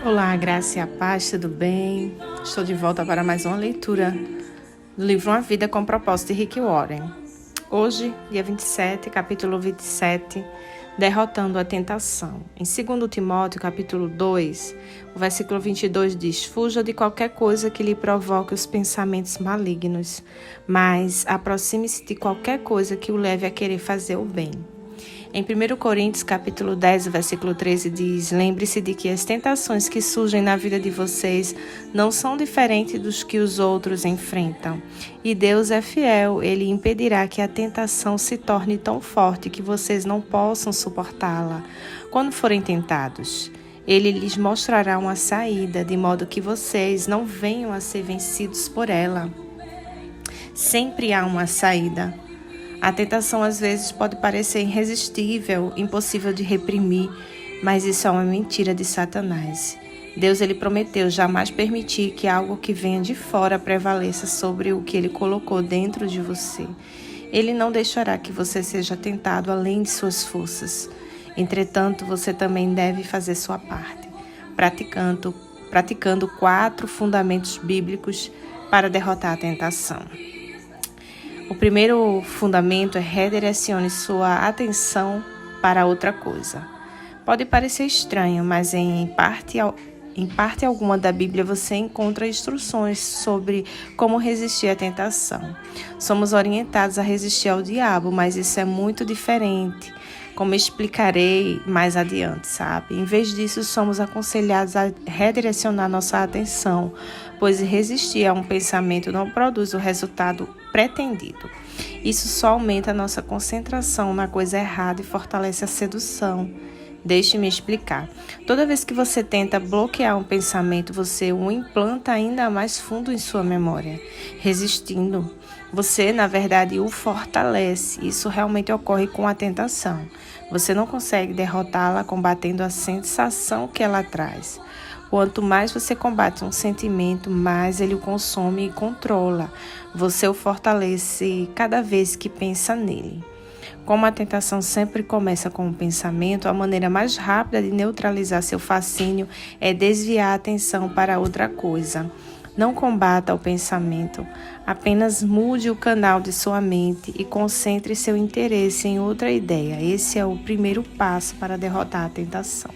Olá, graça e a paz, tudo bem? Estou de volta para mais uma leitura do livro Uma Vida com Propósito de Rick Warren. Hoje, dia 27, capítulo 27, Derrotando a Tentação. Em 2 Timóteo, capítulo 2, o versículo 22 diz: Fuja de qualquer coisa que lhe provoque os pensamentos malignos, mas aproxime-se de qualquer coisa que o leve a querer fazer o bem. Em 1 Coríntios, capítulo 10, versículo 13, diz: Lembre-se de que as tentações que surgem na vida de vocês não são diferentes dos que os outros enfrentam. E Deus é fiel, Ele impedirá que a tentação se torne tão forte que vocês não possam suportá-la. Quando forem tentados, Ele lhes mostrará uma saída, de modo que vocês não venham a ser vencidos por ela. Sempre há uma saída. A tentação às vezes pode parecer irresistível, impossível de reprimir, mas isso é uma mentira de Satanás. Deus ele prometeu jamais permitir que algo que venha de fora prevaleça sobre o que ele colocou dentro de você. Ele não deixará que você seja tentado além de suas forças. Entretanto, você também deve fazer sua parte, praticando 4 fundamentos bíblicos para derrotar a tentação. O primeiro fundamento é redirecione sua atenção para outra coisa. Pode parecer estranho, mas em parte alguma da Bíblia você encontra instruções sobre como resistir à tentação. Somos orientados a resistir ao diabo, mas isso é muito diferente, como explicarei mais adiante, sabe? Em vez disso, somos aconselhados a redirecionar nossa atenção, pois resistir a um pensamento não produz o resultado pretendido. Isso só aumenta a nossa concentração na coisa errada e fortalece a sedução. Deixe-me explicar. Toda vez que você tenta bloquear um pensamento, você o implanta ainda mais fundo em sua memória. Resistindo, você, na verdade, o fortalece. Isso realmente ocorre com a tentação. Você não consegue derrotá-la combatendo a sensação que ela traz. Quanto mais você combate um sentimento, mais ele o consome e controla. Você o fortalece cada vez que pensa nele. Como a tentação sempre começa com um pensamento, a maneira mais rápida de neutralizar seu fascínio é desviar a atenção para outra coisa. Não combata o pensamento, apenas mude o canal de sua mente e concentre seu interesse em outra ideia. Esse é o primeiro passo para derrotar a tentação.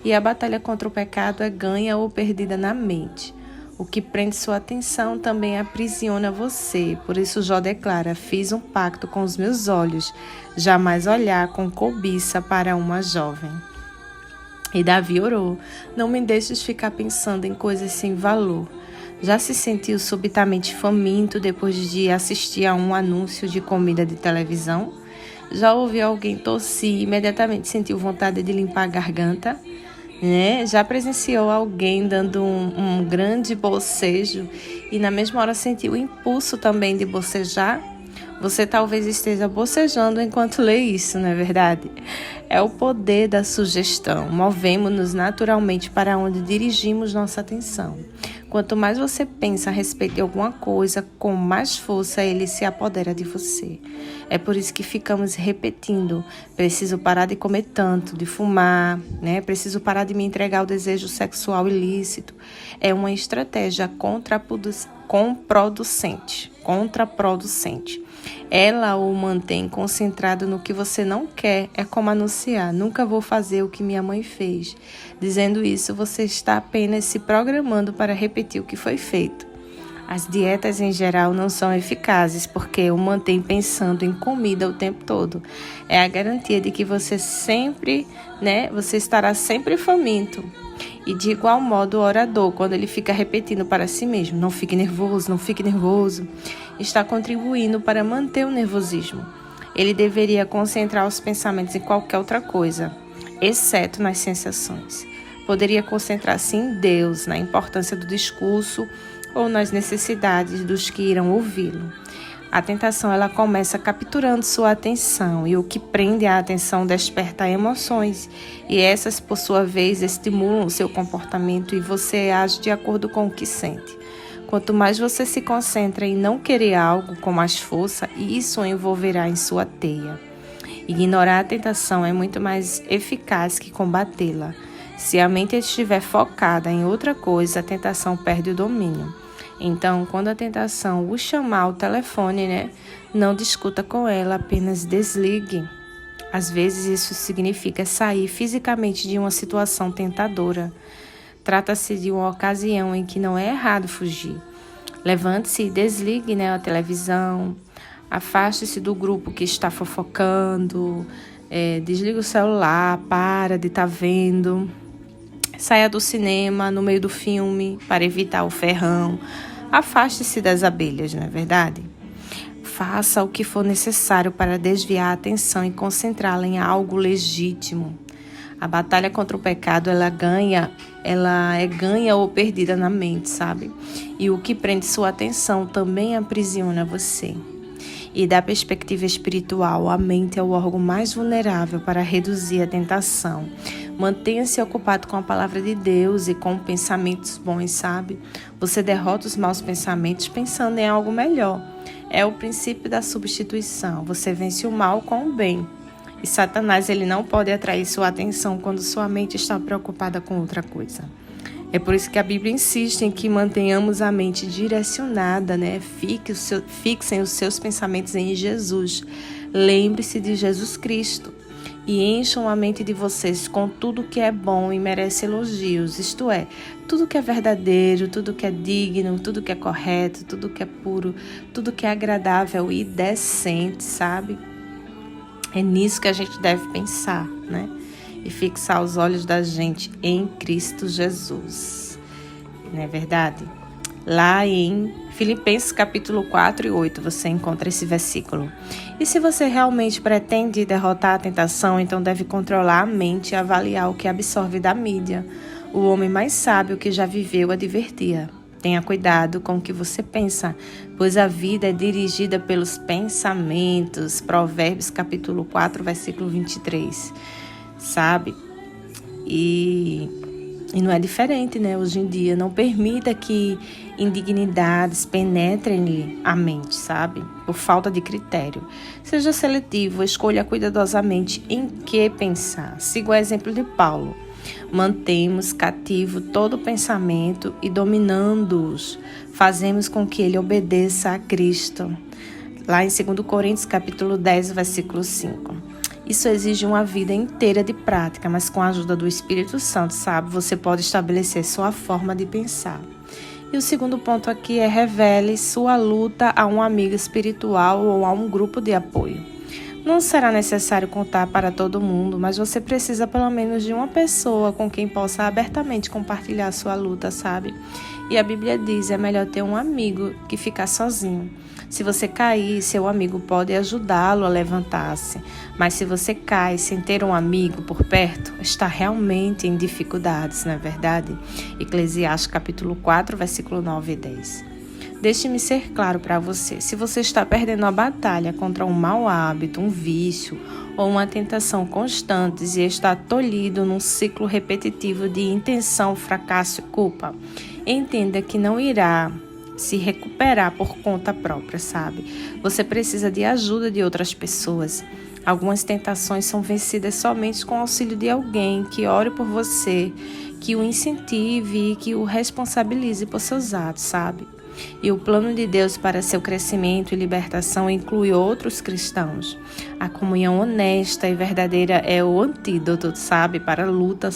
E a batalha contra o pecado é ganha ou perdida na mente. O que prende sua atenção também aprisiona você. Por isso Jó declara: fiz um pacto com os meus olhos, jamais olhar com cobiça para uma jovem. E Davi orou: não me deixes ficar pensando em coisas sem valor. Já se sentiu subitamente faminto depois de assistir a um anúncio de comida de televisão? Já ouviu alguém tossir e imediatamente sentiu vontade de limpar a garganta? Já presenciou alguém dando um grande bocejo e na mesma hora sentiu o impulso também de bocejar? Você talvez esteja bocejando enquanto lê isso, não é verdade? É o poder da sugestão. Movemos-nos naturalmente para onde dirigimos nossa atenção. Quanto mais você pensa a respeito de alguma coisa, com mais força ele se apodera de você. É por isso que ficamos repetindo: preciso parar de comer tanto, de fumar, preciso parar de me entregar ao desejo sexual ilícito. É uma estratégia contraproducente. Ela o mantém concentrado no que você não quer. É como anunciar: nunca vou fazer o que minha mãe fez. Dizendo isso, você está apenas se programando para repetir o que foi feito. As dietas em geral não são eficazes porque o mantém pensando em comida o tempo todo. É a garantia de que você estará sempre faminto. E de igual modo o orador, quando ele fica repetindo para si mesmo: não fique nervoso, está contribuindo para manter o nervosismo. Ele deveria concentrar os pensamentos em qualquer outra coisa, exceto nas sensações. Poderia concentrar-se em Deus, na importância do discurso ou nas necessidades dos que irão ouvi-lo. A tentação ela começa capturando sua atenção e o que prende a atenção desperta emoções e essas, por sua vez, estimulam o seu comportamento e você age de acordo com o que sente. Quanto mais você se concentra em não querer algo com mais força, isso o envolverá em sua teia. Ignorar a tentação é muito mais eficaz que combatê-la. Se a mente estiver focada em outra coisa, a tentação perde o domínio. Então, quando a tentação o chamar ao telefone, não discuta com ela, apenas desligue. Às vezes isso significa sair fisicamente de uma situação tentadora. Trata-se de uma ocasião em que não é errado fugir. Levante-se e desligue a televisão, afaste-se do grupo que está fofocando, desligue o celular, para de estar vendo. Saia do cinema no meio do filme para evitar o ferrão. Afaste-se das abelhas, não é verdade? Faça o que for necessário para desviar a atenção e concentrá-la em algo legítimo. A batalha contra o pecado, ela é ganha ou perdida na mente, sabe? E o que prende sua atenção também aprisiona você. E da perspectiva espiritual, a mente é o órgão mais vulnerável para reduzir a tentação. Mantenha-se ocupado com a palavra de Deus e com pensamentos bons, sabe? Você derrota os maus pensamentos pensando em algo melhor. É o princípio da substituição. Você vence o mal com o bem. E Satanás, ele não pode atrair sua atenção quando sua mente está preocupada com outra coisa. É por isso que a Bíblia insiste em que mantenhamos a mente direcionada, Fixem os seus pensamentos em Jesus. Lembre-se de Jesus Cristo e encham a mente de vocês com tudo que é bom e merece elogios, isto é, tudo que é verdadeiro, tudo que é digno, tudo que é correto, tudo que é puro, tudo que é agradável e decente, sabe? É nisso que a gente deve pensar, E fixar os olhos da gente em Cristo Jesus. Não é verdade? Lá em Filipenses capítulo 4 e 8 você encontra esse versículo. E se você realmente pretende derrotar a tentação, então deve controlar a mente e avaliar o que absorve da mídia. O homem mais sábio que já viveu advertia: tenha cuidado com o que você pensa, pois a vida é dirigida pelos pensamentos. Provérbios capítulo 4, versículo 23. Sabe? E não é diferente, hoje em dia. Não permita que indignidades penetrem-lhe a mente, sabe? Por falta de critério. Seja seletivo, escolha cuidadosamente em que pensar. Siga o exemplo de Paulo. Mantemos cativo todo pensamento e dominando-os, fazemos com que ele obedeça a Cristo. Lá em 2 Coríntios capítulo 10, versículo 5. Isso exige uma vida inteira de prática, mas com a ajuda do Espírito Santo, sabe? Você pode estabelecer sua forma de pensar. E o segundo ponto aqui é: revele sua luta a um amigo espiritual ou a um grupo de apoio. Não será necessário contar para todo mundo, mas você precisa pelo menos de uma pessoa com quem possa abertamente compartilhar sua luta, sabe? E a Bíblia diz: é melhor ter um amigo que ficar sozinho. Se você cair, seu amigo pode ajudá-lo a levantar-se. Mas se você cai sem ter um amigo por perto, está realmente em dificuldades, não é verdade? Eclesiastes capítulo 4, versículo 9 e 10. Deixe-me ser claro para você. Se você está perdendo a batalha contra um mau hábito, um vício ou uma tentação constantes e está tolhido num ciclo repetitivo de intenção, fracasso e culpa, entenda que não irá se recuperar por conta própria, sabe? Você precisa de ajuda de outras pessoas. Algumas tentações são vencidas somente com o auxílio de alguém que ore por você, que o incentive e que o responsabilize por seus atos, sabe? E o plano de Deus para seu crescimento e libertação inclui outros cristãos. A comunhão honesta e verdadeira é o antídoto, sabe, para a luta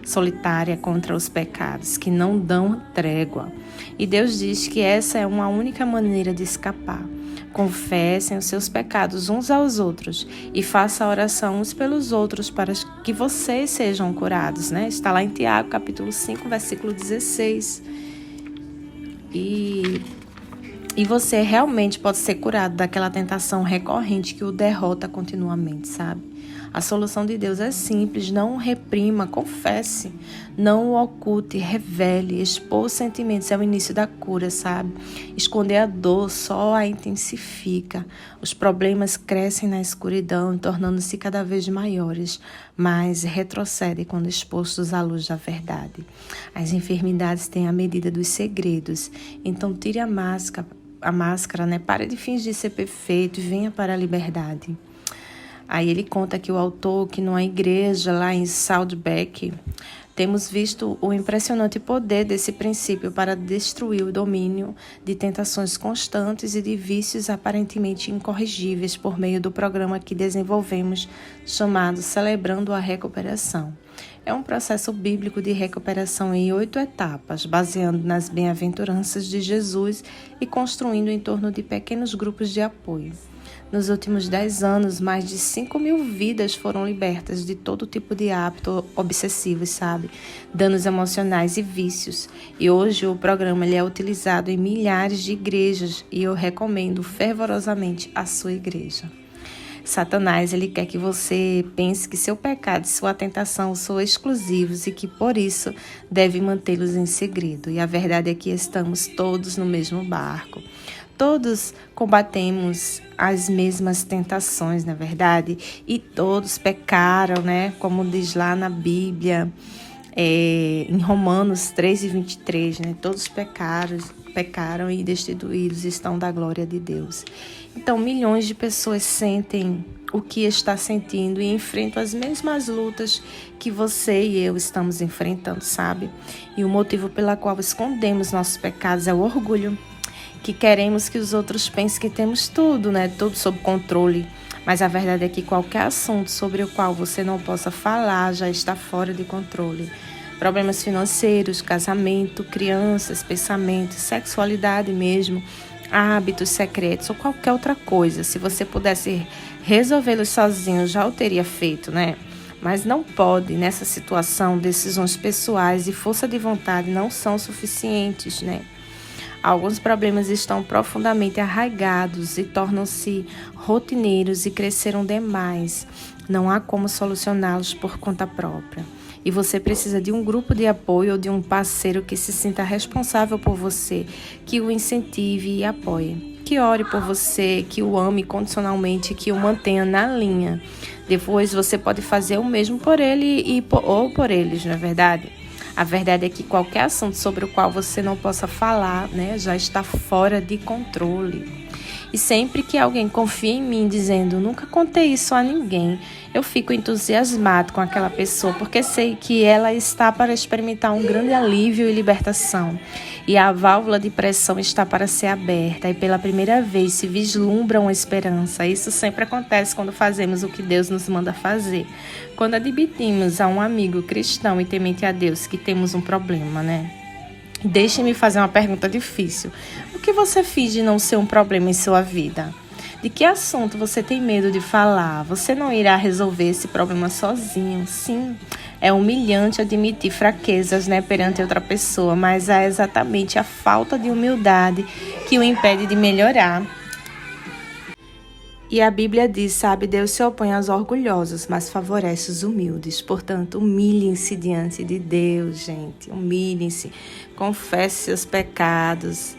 solitária contra os pecados, que não dão trégua. E Deus diz que essa é uma única maneira de escapar. Confessem os seus pecados uns aos outros e façam oração uns pelos outros para que vocês sejam curados, Está lá em Tiago, capítulo 5, versículo 16. E você realmente pode ser curado daquela tentação recorrente que o derrota continuamente, sabe? A solução de Deus é simples: não o reprima, confesse, não o oculte, revele. Expor os sentimentos é o início da cura, sabe? Esconder a dor só a intensifica. Os problemas crescem na escuridão, tornando-se cada vez maiores, mas retrocedem quando expostos à luz da verdade. As enfermidades têm a medida dos segredos, então tire a máscara, pare de fingir ser perfeito e venha para a liberdade. Aí ele conta que o autor, que numa igreja lá em Saddleback, Temos visto o impressionante poder desse princípio para destruir o domínio de tentações constantes e de vícios aparentemente incorrigíveis por meio do programa que desenvolvemos chamado Celebrando a Recuperação. É um processo bíblico de recuperação em 8 etapas, baseando nas bem-aventuranças de Jesus e construindo em torno de pequenos grupos de apoio. Nos últimos 10 anos, mais de 5.000 vidas foram libertas de todo tipo de hábito obsessivos, danos emocionais e vícios. E hoje o programa é utilizado em milhares de igrejas e eu recomendo fervorosamente a sua igreja. Satanás, ele quer que você pense que seu pecado e sua tentação são exclusivos e que, por isso, deve mantê-los em segredo. E a verdade é que estamos todos no mesmo barco. Todos combatemos as mesmas tentações, na verdade, e todos pecaram, como diz lá na Bíblia, em Romanos 3:23, todos pecaram e destituídos estão da glória de Deus. Então, milhões de pessoas sentem o que está sentindo e enfrentam as mesmas lutas que você e eu estamos enfrentando, E o motivo pela qual escondemos nossos pecados é o orgulho, que queremos que os outros pensem que temos tudo, tudo sob controle. Mas a verdade é que qualquer assunto sobre o qual você não possa falar já está fora de controle. Problemas financeiros, casamento, crianças, pensamentos, sexualidade mesmo, hábitos secretos ou qualquer outra coisa. Se você pudesse resolvê-los sozinho, já o teria feito, Mas não pode. Nessa situação, decisões pessoais e força de vontade não são suficientes, Alguns problemas estão profundamente arraigados e tornam-se rotineiros e cresceram demais. Não há como solucioná-los por conta própria. E você precisa de um grupo de apoio ou de um parceiro que se sinta responsável por você, que o incentive e apoie, que ore por você, que o ame condicionalmente, que o mantenha na linha. Depois você pode fazer o mesmo por ele ou por eles, não é verdade? A verdade é que qualquer assunto sobre o qual você não possa falar, já está fora de controle. E sempre que alguém confia em mim dizendo, nunca contei isso a ninguém, eu fico entusiasmado com aquela pessoa, porque sei que ela está para experimentar um grande alívio e libertação. E a válvula de pressão está para ser aberta, e pela primeira vez se vislumbra uma esperança. Isso sempre acontece quando fazemos o que Deus nos manda fazer. Quando admitimos a um amigo cristão e temente a Deus que temos um problema, Deixe-me fazer uma pergunta difícil. O que você finge não ser um problema em sua vida? De que assunto você tem medo de falar? Você não irá resolver esse problema sozinho. Sim, é humilhante admitir fraquezas, perante outra pessoa, mas é exatamente a falta de humildade que o impede de melhorar. E a Bíblia diz, Deus se opõe aos orgulhosos, mas favorece os humildes. Portanto, humilhem-se diante de Deus, gente. Humilhem-se, confesse seus pecados,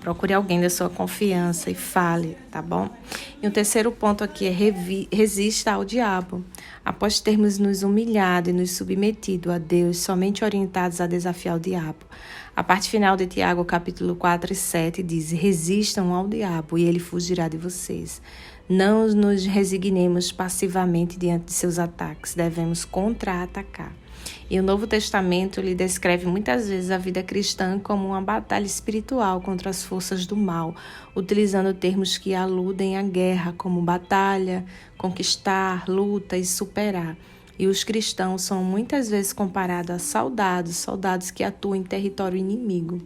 Procure alguém da sua confiança e fale, tá bom? E o terceiro ponto aqui é resista ao diabo. Após termos nos humilhado e nos submetido a Deus, somente orientados a desafiar o diabo. A parte final de Tiago, capítulo 4:7, diz, resistam ao diabo e ele fugirá de vocês. Não nos resignemos passivamente diante de seus ataques, devemos contra-atacar. E o Novo Testamento ele descreve muitas vezes a vida cristã como uma batalha espiritual contra as forças do mal, utilizando termos que aludem à guerra, como batalha, conquistar, luta e superar. E os cristãos são muitas vezes comparados a soldados que atuam em território inimigo.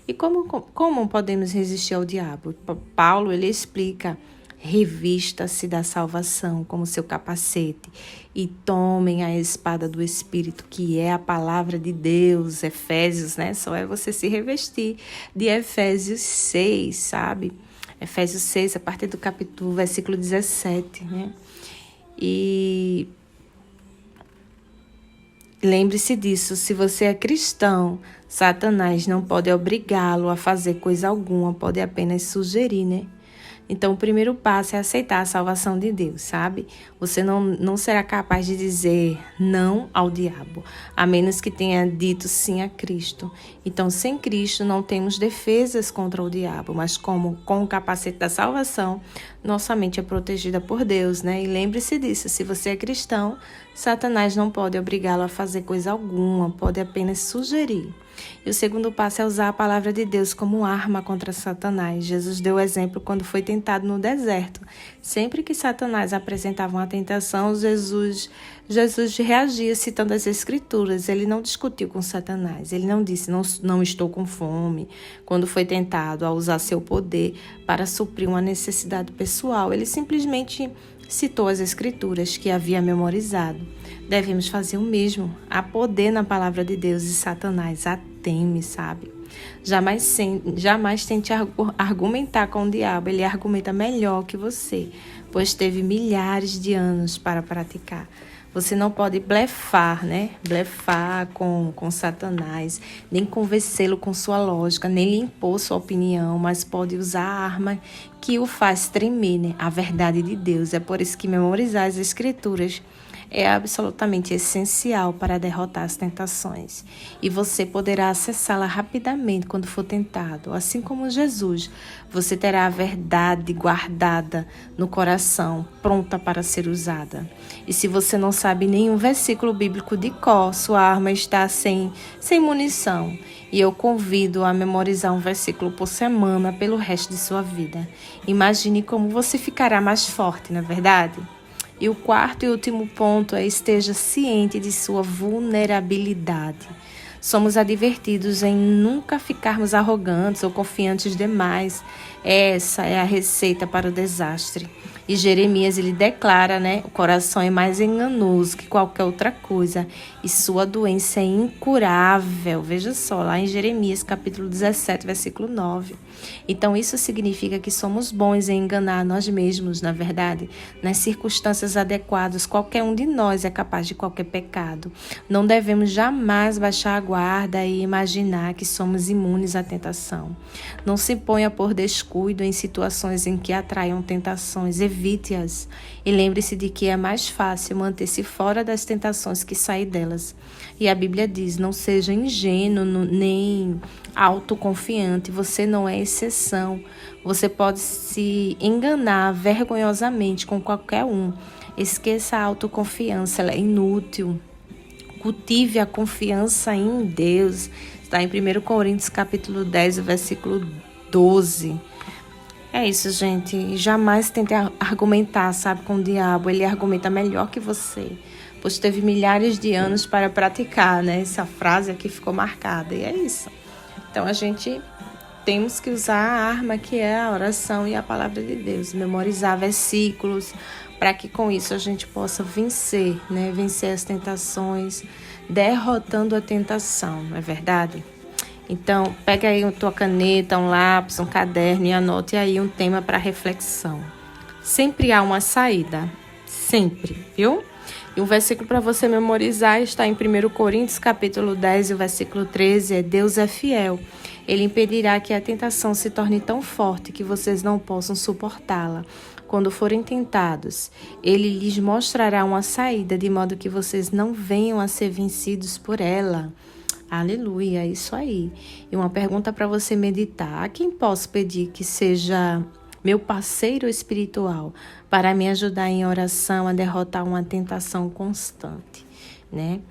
E como podemos resistir ao diabo? Paulo ele explica, revista-se da salvação como seu capacete e tomem a espada do Espírito, que é a palavra de Deus, Efésios, Só é você se revestir de Efésios 6, Efésios 6, a partir do capítulo, versículo 17, E lembre-se disso, se você é cristão, Satanás não pode obrigá-lo a fazer coisa alguma, pode apenas sugerir, Então, o primeiro passo é aceitar a salvação de Deus, sabe? Você não será capaz de dizer não ao diabo, a menos que tenha dito sim a Cristo. Então, sem Cristo, não temos defesas contra o diabo, mas como com o capacete da salvação, nossa mente é protegida por Deus, né? E lembre-se disso, se você é cristão, Satanás não pode obrigá-lo a fazer coisa alguma, pode apenas sugerir. E o segundo passo é usar a palavra de Deus como arma contra Satanás. Jesus deu exemplo quando foi tentado no deserto. Sempre que Satanás apresentava uma tentação, Jesus reagia citando as Escrituras. Ele não discutiu com Satanás. Ele não disse, não estou com fome, quando foi tentado a usar seu poder para suprir uma necessidade pessoal. Ele simplesmente citou as Escrituras que havia memorizado. Devemos fazer o mesmo. Há poder na palavra de Deus e Satanás a teme, sabe? Jamais tente argumentar com o diabo. Ele argumenta melhor que você, pois teve milhares de anos para praticar. Você não pode blefar, né? Blefar com Satanás, nem convencê-lo com sua lógica, nem lhe impor sua opinião, mas pode usar a arma que o faz tremer, né? A verdade de Deus. É por isso que memorizar as Escrituras é absolutamente essencial para derrotar as tentações. E você poderá acessá-la rapidamente quando for tentado. Assim como Jesus, você terá a verdade guardada no coração, pronta para ser usada. E se você não sabe nenhum versículo bíblico de cor, sua arma está sem munição. E eu convido a memorizar um versículo por semana pelo resto de sua vida. Imagine como você ficará mais forte, não é verdade? E o quarto e último ponto é: esteja ciente de sua vulnerabilidade. Somos advertidos em nunca ficarmos arrogantes ou confiantes demais. Essa é a receita para o desastre. E Jeremias, ele declara, né? O coração é mais enganoso que qualquer outra coisa e sua doença é incurável. Veja só, lá em Jeremias, capítulo 17, versículo 9. Então, isso significa que somos bons em enganar nós mesmos, na verdade. Nas circunstâncias adequadas, qualquer um de nós é capaz de qualquer pecado. Não devemos jamais baixar a guarda e imaginar que somos imunes à tentação. Não se ponha por descuido em situações em que atraiam tentações. Evite-as e lembre-se de que é mais fácil manter-se fora das tentações que sair delas. E a Bíblia diz, não seja ingênuo nem autoconfiante, você não é exceção. Você pode se enganar vergonhosamente com qualquer um. Esqueça a autoconfiança, ela é inútil. Cultive a confiança em Deus. Está em 1 Coríntios capítulo 10, versículo 12. É isso, gente. E jamais tente argumentar, sabe, com o diabo. Ele argumenta melhor que você, pois teve milhares de anos para praticar, né? Essa frase aqui ficou marcada. E é isso. Então, a gente temos que usar a arma que é a oração e a palavra de Deus. Memorizar versículos para que com isso a gente possa vencer, né? Vencer as tentações, derrotando a tentação, não é verdade? Então, pega aí a tua caneta, um lápis, um caderno e anote aí um tema para reflexão. Sempre há uma saída. Sempre, viu? E um versículo para você memorizar está em 1 Coríntios, capítulo 10, e o versículo 13 é: Deus é fiel. Ele impedirá que a tentação se torne tão forte que vocês não possam suportá-la. Quando forem tentados, Ele lhes mostrará uma saída, de modo que vocês não venham a ser vencidos por ela. Aleluia, é isso aí. E uma pergunta para você meditar: a quem posso pedir que seja meu parceiro espiritual para me ajudar em oração a derrotar uma tentação constante, né?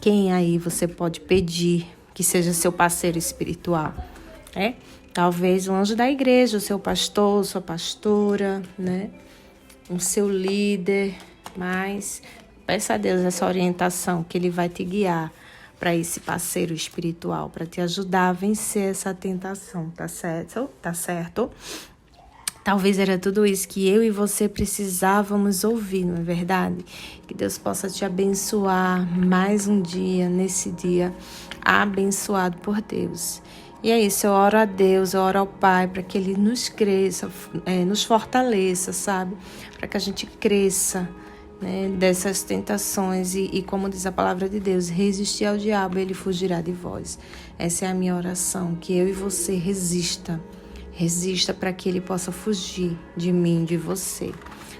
Quem aí você pode pedir que seja seu parceiro espiritual, né? Talvez um anjo da igreja, o seu pastor, sua pastora, né? O seu líder, mas peça a Deus essa orientação, que Ele vai te guiar para esse parceiro espiritual, para te ajudar a vencer essa tentação, tá certo? Tá certo? Talvez era tudo isso que eu e você precisávamos ouvir, não é verdade? Que Deus possa te abençoar mais um dia, nesse dia abençoado por Deus. E é isso, eu oro a Deus, eu oro ao Pai para que Ele nos cresça, nos fortaleça, sabe? Para que a gente cresça, né, dessas tentações e como diz a palavra de Deus, resistir ao diabo, ele fugirá de vós. Essa é a minha oração, que eu e você resista Resista para que ele possa fugir de mim, de você.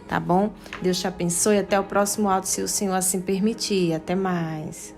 Tá bom? Deus te abençoe. Até o próximo áudio, se o Senhor assim permitir. Até mais.